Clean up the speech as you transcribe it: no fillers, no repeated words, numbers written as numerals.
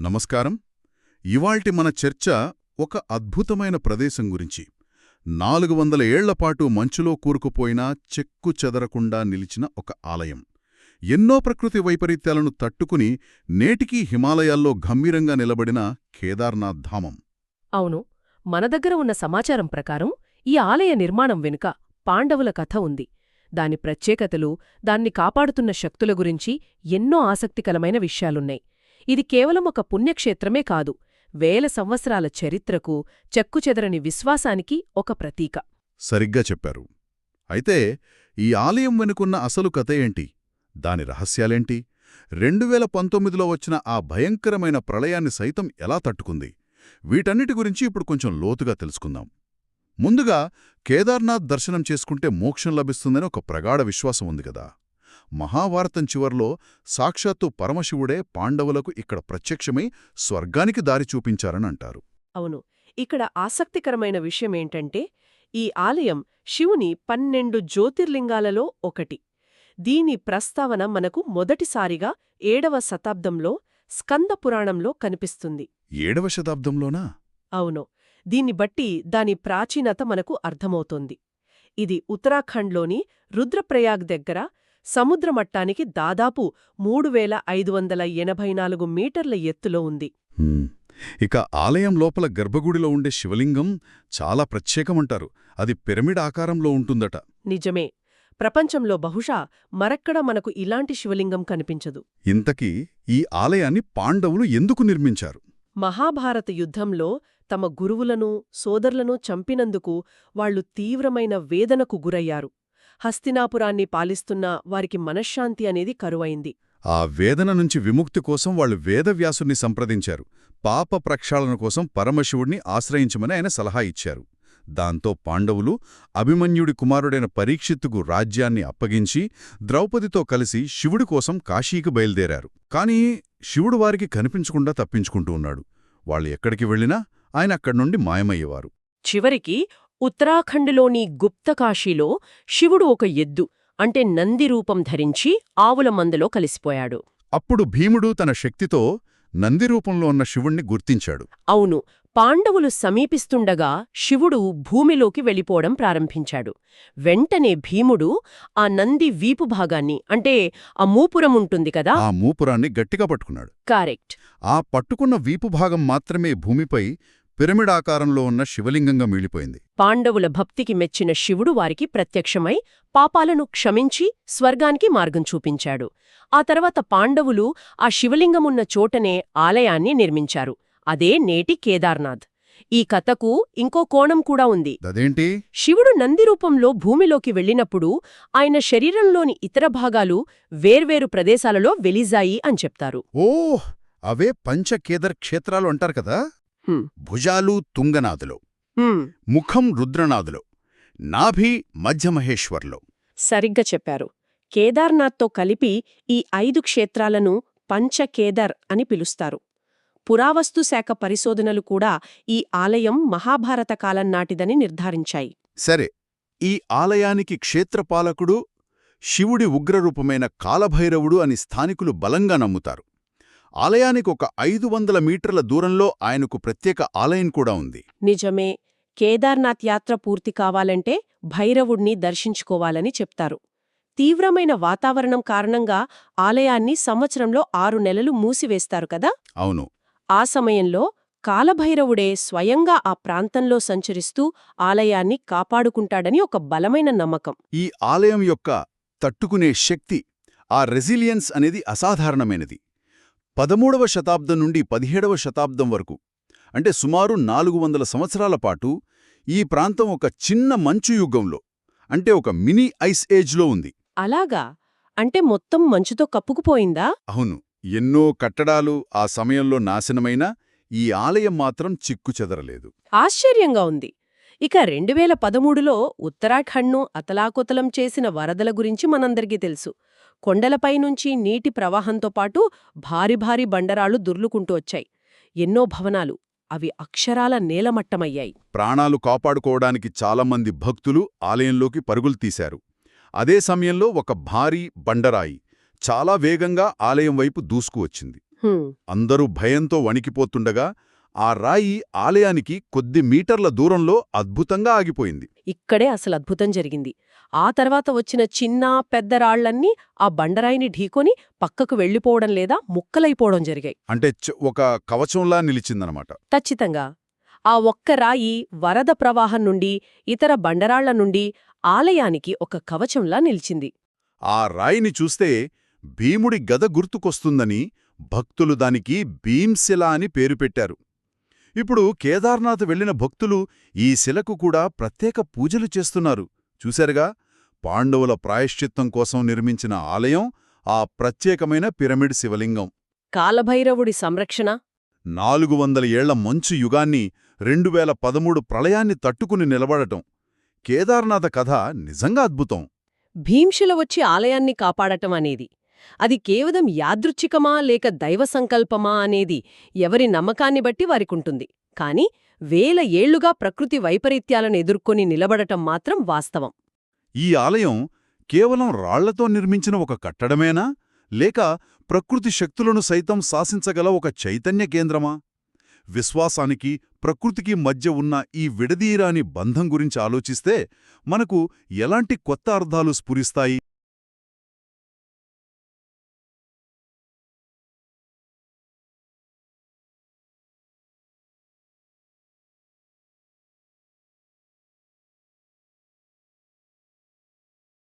నమస్కారం. ఇవాల్టి మన చర్చ ఒక అద్భుతమైన ప్రదేశం గురించి. 400 ఏళ్లపాటు మంచులో కూరుకుపోయినా చెక్కు చెదరకుండా నిలిచిన ఒక ఆలయం. ఎన్నో ప్రకృతి వైపరీత్యాలను తట్టుకుని నేటికీ హిమాలయాల్లో గంభీరంగా నిలబడిన కేదార్నాథ్ ధామం. అవును, మన దగ్గర ఉన్న సమాచారం ప్రకారం ఈ ఆలయ నిర్మాణం వెనుక పాండవుల కథ ఉంది. దాని ప్రత్యేకతలు, దాన్ని కాపాడుతున్న శక్తుల గురించి ఎన్నో ఆసక్తికరమైన విషయాలున్నాయి. ఇది కేవలం ఒక పుణ్యక్షేత్రమే కాదు, వేల సంవత్సరాల చరిత్రకు, చెక్కుచెదరని విశ్వాసానికి ఒక ప్రతీక. సరిగ్గా చెప్పారు. అయితే ఈ ఆలయం వెనుకున్న అసలు కథ ఏంటి? దాని రహస్యాలేంటి? 2019లో వచ్చిన ఆ భయంకరమైన ప్రళయాన్ని సైతం ఎలా తట్టుకుంది? వీటన్నిటి గురించి ఇప్పుడు కొంచెం లోతుగా తెలుసుకుందాం. ముందుగా కేదార్నాథ్ దర్శనం చేసుకుంటే మోక్షం లభిస్తుందని ఒక ప్రగాఢ విశ్వాసం ఉంది కదా. మహాభారతం చివర్లో సాక్షాత్తు పరమశివుడే పాండవులకు ఇక్కడ ప్రత్యక్షమై స్వర్గానికి దారి చూపించారని అంటారు. అవును, ఇక్కడ ఆసక్తికరమైన విషయమేంటంటే ఈ ఆలయం శివుని 12 జ్యోతిర్లింగాలలో ఒకటి. దీని ప్రస్తావన మనకు మొదటిసారిగా 7వ శతాబ్దంలో స్కంద పురాణంలో కనిపిస్తుంది. 7వ శతాబ్దంలోనా? అవును, దీన్ని బట్టి దాని ప్రాచీనత మనకు అర్థమవుతోంది. ఇది ఉత్తరాఖండ్లోని రుద్రప్రయాగ్ దగ్గర సముద్రమట్టానికి దాదాపు 3584 మీటర్ల ఎత్తులో ఉంది. ఇక ఆలయం లోపల గర్భగుడిలో ఉండే శివలింగం చాలా ప్రత్యేకమంటారు. అది పిరమిడ్ ఆకారంలో ఉంటుందట. నిజమే. ప్రపంచంలో బహుశా మరెక్కడా మనకు ఇలాంటి శివలింగం కనిపించదు. ఇంతకీ ఈ ఆలయాన్ని పాండవులు ఎందుకు నిర్మించారు? మహాభారత యుద్ధంలో తమ గురువులను, సోదరులను చంపినందుకు వాళ్లు తీవ్రమైన వేదనకు గురయ్యారు. హస్తినాపురాన్ని పాలిస్తున్న వారికి మనశ్శాంతి అనేది కరువైంది. ఆ వేదన నుంచి విముక్తి కోసం వాళ్లు వేదవ్యాసుని సంప్రదించారు. పాప ప్రక్షాళన కోసం పరమశివుడిని ఆశ్రయించమని ఆయన సలహా ఇచ్చారు. దాంతో పాండవులు అభిమన్యుడి కుమారుడైన పరీక్షిత్తుకు రాజ్యాన్ని అప్పగించి ద్రౌపదితో కలిసి శివుడి కోసం కాశీకి బయలుదేరారు. కాని శివుడు వారికి కనిపించకుండా తప్పించుకుంటూ ఉన్నాడు. వాళ్ళు ఎక్కడికి వెళ్లినా ఆయన అక్కడ్నుండి మాయమయ్యేవారు. చివరికి ఉత్తరాఖండ్లోని గుప్తకాశీలో శివుడు ఒక ఎద్దు అంటే నంది రూపం ధరించి ఆవుల మందలో కలిసిపోయాడు. అప్పుడు భీముడు తన శక్తితో నంది రూపంలో ఉన్న శివుణ్ణి గుర్తించాడు. అవును, పాండవులు సమీపిస్తుండగా శివుడు భూమిలోకి వెళ్ళిపోవడం ప్రారంభించాడు. వెంటనే భీముడు ఆ నంది వీపు భాగాన్ని అంటే ఆ మూపురం ఉంటుంది కదా, ఆ మూపురాన్ని గట్టిగా పట్టుకున్నాడు. కరెక్ట్. ఆ పట్టుకున్న వీపు భాగం మాత్రమే భూమిపై పిరమిడ్ ఆకారంలో ఉన్న శివలింగంగా మిగిలిపోయింది. పాండవుల భక్తికి మెచ్చిన శివుడు వారికి ప్రత్యక్షమై పాపాలను క్షమించి స్వర్గానికి మార్గం చూపించాడు. ఆ తర్వాత పాండవులు ఆ శివలింగమున్న చోటనే ఆలయాన్ని నిర్మించారు. అదే నేటి కేదార్నాథ్. ఈ కథకు ఇంకో కోణం కూడా ఉంది. అదేంటి? శివుడు నంది రూపంలో భూమిలోకి వెళ్ళినప్పుడు ఆయన శరీరంలోని ఇతర భాగాలు వేర్వేరు ప్రదేశాలలో వెలిజాయి అని చెప్తారు. ఓహ్, అవే పంచకేదర్ క్షేత్రాలు అంటారు కదా. భుజాలు తుంగనాథులో, ముఖం రుద్రనాథులో, నాభి మధ్యమహేశ్వర్లో. సరిగ్గా చెప్పారు. కేదార్నాథ్తో కలిపి ఈ 5 క్షేత్రాలను పంచకేదర్ అని పిలుస్తారు. పురావస్తు శాఖ పరిశోధనలు కూడా ఈ ఆలయం మహాభారత కాలం నాటిదని నిర్ధారించాయి. సరే, ఈ ఆలయానికి క్షేత్రపాలకుడు శివుడి ఉగ్రరూపమైన కాలభైరవుడు అని స్థానికులు బలంగా నమ్ముతారు. ఆలయానికి ఒక 500 మీటర్ల దూరంలో ఆయనకు ప్రత్యేక ఆలయం కూడా ఉంది. నిజమే. కేదార్నాథ్ యాత్ర పూర్తి కావాలంటే భైరవుణ్ణి దర్శించుకోవాలని చెప్తారు. తీవ్రమైన వాతావరణం కారణంగా ఆలయాన్ని సంవత్సరంలో 6 నెలలు మూసివేస్తారు కదా. అవును. ఆ సమయంలో కాలభైరవుడే స్వయంగా ఆ ప్రాంతంలో సంచరిస్తూ ఆలయాన్ని కాపాడుకుంటాడని ఒక బలమైన నమ్మకం. ఈ ఆలయం యొక్క తట్టుకునే శక్తి, ఆ రెసిలియన్స్ అనేది అసాధారణమైనది. 13వ శతాబ్దం నుండి 17వ శతాబ్దం వరకు, అంటే సుమారు 400 సంవత్సరాల పాటు ఈ ప్రాంతం ఒక చిన్న మంచు యుగంలో, అంటే ఒక మినీ ఐస్ ఏజ్లో ఉంది. అలాగా? అంటే మొత్తం మంచుతో కప్పుకుపోయిందా? అవును. ఎన్నో కట్టడాలు ఆ సమయంలో నాశనమైనా ఈ ఆలయం మాత్రం చిక్కుచెదరలేదు. ఆశ్చర్యంగా ఉంది. ఇక 2013లో ఉత్తరాఖండ్ను అతలాకుతలం చేసిన వరదల గురించి మనందరికీ తెలుసు. కొండలపై నుంచి నీటి ప్రవాహంతో పాటు భారీ భారీ బండరాళ్లు దుర్లుకుంటూ వచ్చాయి. ఎన్నో భవనాలు అవి అక్షరాల నేలమట్టమయ్యాయి. ప్రాణాలు కాపాడుకోవడానికి చాలామంది భక్తులు ఆలయంలోకి పరుగులు తీశారు. అదే సమయంలో ఒక భారీ బండరాయి చాలా వేగంగా ఆలయం వైపు దూసుకువచ్చింది. హ్మ్. అందరూ భయంతో వణికిపోతుండగా ఆ రాయి ఆలయానికి కొద్ది మీటర్ల దూరంలో అద్భుతంగా ఆగిపోయింది. ఇక్కడే అసలు అద్భుతం జరిగింది. ఆ తర్వాత వచ్చిన చిన్న పెద్ద రాళ్లన్నీ ఆ బండరాయిని ఢీకొని పక్కకు వెళ్ళిపోవడం లేదా ముక్కలైపోవడం జరిగాయి. అంటే ఒక కవచంలా నిలిచిందనమాట. ఖచ్చితంగా. ఆ ఒక్క రాయి వరద ప్రవాహం నుండి, ఇతర బండరాళ్ల నుండి ఆలయానికి ఒక కవచంలా నిలిచింది. ఆ రాయిని చూస్తే భీముడి గద గుర్తుకొస్తుందని భక్తులు దానికి భీంశిల అని పేరు పెట్టారు. ఇప్పుడు కేదార్నాథ్ వెళ్లిన భక్తులు ఈ శిలకు కూడా ప్రత్యేక పూజలు చేస్తున్నారు. చూశారుగా, పాండవుల ప్రాయశ్చిత్తం కోసం నిర్మించిన ఆలయం, ఆ ప్రత్యేకమైన పిరమిడ్ శివలింగం. కాలభైరవుడి సంరక్షణ 400 ఏళ్ల మంచు యుగాన్ని 2013 ప్రళయాన్ని తట్టుకుని నిలబడటం. కేదార్నాథ కథ నిజంగా అద్భుతం. భీంశిల వచ్చి ఆలయాన్ని కాపాడటం అనేది అది కేవలం యాదృచ్ఛికమా లేక దైవ సంకల్పమా అనేది ఎవరి నమ్మకాన్ని బట్టి వారికుంటుంది. కాని వేల ఏళ్లుగా ప్రకృతి వైపరీత్యాలను ఎదుర్కొని నిలబడటం మాత్రం వాస్తవం. ఈ ఆలయం కేవలం రాళ్లతో నిర్మించిన ఒక కట్టడమేనా, లేక ప్రకృతి శక్తులను సైతం శాసించగల ఒక చైతన్య కేంద్రమా? విశ్వాసానికి, ప్రకృతికి మధ్య ఉన్న ఈ విడదీయరాని బంధం గురించి ఆలోచిస్తే మనకు ఎలాంటి కొత్త అర్థాలు స్ఫురిస్తాయి?